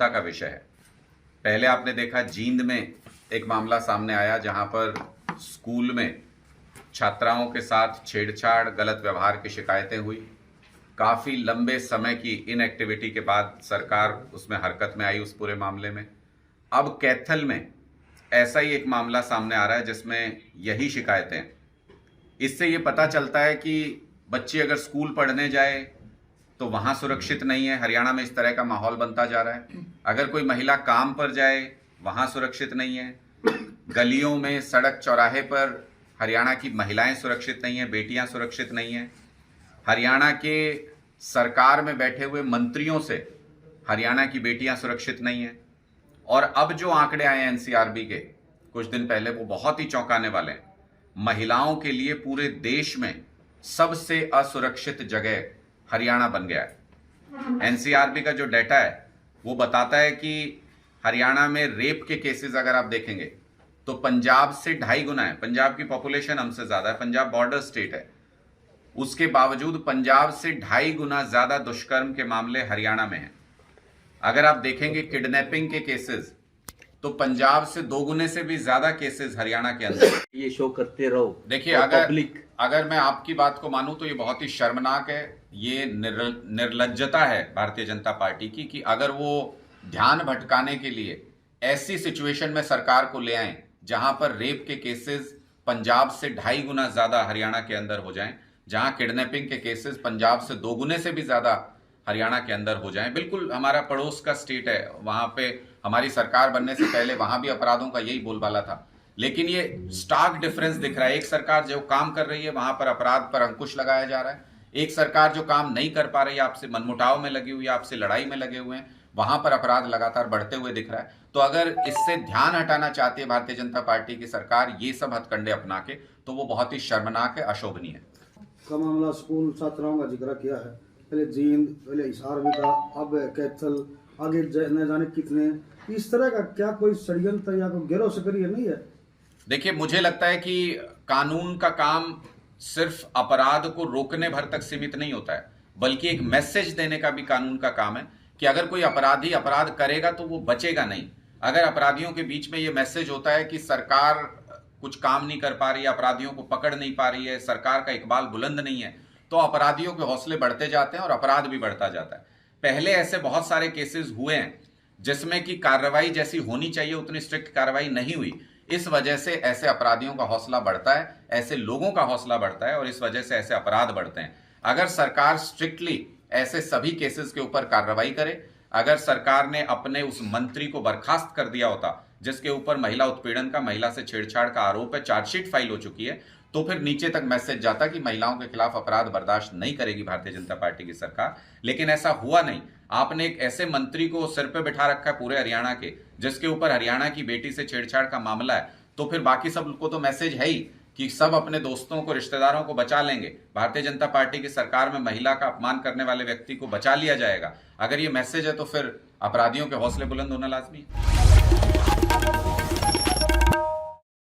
चिंता का विषय है। पहले आपने देखा जींद में एक मामला सामने आया जहां पर स्कूल में छात्राओं के साथ छेड़छाड़, गलत व्यवहार की शिकायतें हुई। काफ़ी लंबे समय की इनएक्टिविटी के बाद सरकार उसमें हरकत में आई उस पूरे मामले में। अब कैथल में ऐसा ही एक मामला सामने आ रहा है जिसमें यही शिकायतें हैं। इससे ये पता चलता है कि बच्ची अगर स्कूल पढ़ने जाए तो वहाँ सुरक्षित नहीं है। हरियाणा में इस तरह का माहौल बनता जा रहा है। अगर कोई महिला काम पर जाए वहाँ सुरक्षित नहीं है। गलियों में, सड़क चौराहे पर हरियाणा की महिलाएं सुरक्षित नहीं है, बेटियां सुरक्षित नहीं है। हरियाणा के सरकार में बैठे हुए मंत्रियों से हरियाणा की बेटियां सुरक्षित नहीं है। और अब जो आंकड़े आए हैं एनसीआरबी के कुछ दिन पहले, वो बहुत ही चौंकाने वाले हैं। महिलाओं के लिए पूरे देश में सबसे असुरक्षित जगह हरियाणा बन गया है। एनसीआरबी का जो डेटा है वो बताता है कि हरियाणा में रेप के केसेस अगर आप देखेंगे तो पंजाब से 2.5 गुना है। पंजाब की पॉपुलेशन हमसे ज्यादा है, पंजाब बॉर्डर स्टेट है, उसके बावजूद पंजाब से 2.5 गुना ज्यादा दुष्कर्म के मामले हरियाणा में हैं। अगर आप देखेंगे किडनैपिंग के केसेस तो पंजाब से 2 गुने से भी ज्यादा केसेस हरियाणा के अंदर। ये शो करते रहो। देखिए, अगर मैं आपकी बात को मानूं तो ये बहुत ही शर्मनाक है। ये निर्लज्जता है भारतीय जनता पार्टी की कि अगर वो ध्यान भटकाने के लिए ऐसी सिचुएशन में सरकार को ले आए जहां पर रेप के केसेस पंजाब से 2.5 गुना ज्यादा हरियाणा के अंदर हो जाएं, जहां किडनैपिंग के केसेस पंजाब से 2 गुने से भी ज्यादा हरियाणा के अंदर हो जाएं। बिल्कुल हमारा पड़ोस का स्टेट है, वहां पे हमारी सरकार बनने से पहले वहां भी अपराधों का यही बोलबाला था। लेकिन ये स्टार्क डिफरेंस दिख रहा है। एक सरकार जो काम कर रही है वहां पर अपराध पर अंकुश लगाया जा रहा है। एक सरकार जो काम नहीं कर पा रही है, आपसे मनमुटाव में लगी हुई है, आपसे लड़ाई में लगे हुए हैं, वहां पर अपराध लगातार बढ़ते हुए दिख रहा है। तो अगर इससे ध्यान हटाना चाहती है भारतीय जनता पार्टी की सरकार ये सब हथकंडे अपना के, तो वो बहुत ही शर्मनाक है, अशोभनीय है। का मामला स्कूल छात्राओं का जिक्र किया है, पहले जींद, पहले हिसार भी था, अब कैथल, आगे न जाने कितने। इस तरह का क्या कोई षड्यंत्र या कोई गिरोह सक्रिय नहीं है? देखिए, मुझे लगता है कि कानून का काम सिर्फ अपराध को रोकने भर तक सीमित नहीं होता है, बल्कि एक मैसेज देने का भी कानून का काम है कि अगर कोई अपराधी अपराध करेगा तो वो बचेगा नहीं। अगर अपराधियों के बीच में ये मैसेज होता है कि सरकार कुछ काम नहीं कर पा रही है, अपराधियों को पकड़ नहीं पा रही है, सरकार का इकबाल बुलंद नहीं है, तो अपराधियों के हौसले बढ़ते जाते हैं और अपराध भी बढ़ता जाता है। पहले ऐसे बहुत सारे केसेस हुए हैं जिसमें कि कार्रवाई जैसी होनी चाहिए उतनी स्ट्रिक्ट कार्रवाई नहीं हुई। इस वजह से ऐसे अपराधियों का हौसला बढ़ता है, ऐसे लोगों का हौसला बढ़ता है और इस वजह से ऐसे अपराध बढ़ते हैं। अगर सरकार स्ट्रिक्टली ऐसे सभी केसेस के ऊपर कार्रवाई करे, अगर सरकार ने अपने उस मंत्री को बर्खास्त कर दिया होता जिसके ऊपर महिला उत्पीड़न का, महिला से छेड़छाड़ का आरोप है, चार्जशीट फाइल हो चुकी है, तो फिर नीचे तक मैसेज जाता कि महिलाओं के खिलाफ अपराध बर्दाश्त नहीं करेगी भारतीय जनता पार्टी की सरकार। लेकिन ऐसा हुआ नहीं। आपने एक ऐसे मंत्री को सिर पे बिठा रखा है पूरे हरियाणा के, जिसके ऊपर हरियाणा की बेटी से छेड़छाड़ का मामला है, तो फिर बाकी सबको तो मैसेज है ही कि सब अपने दोस्तों को, रिश्तेदारों को बचा लेंगे। भारतीय जनता पार्टी की सरकार में महिला का अपमान करने वाले व्यक्ति को बचा लिया जाएगा। अगर ये मैसेज है तो फिर अपराधियों के हौसले बुलंद होना लाजमी है।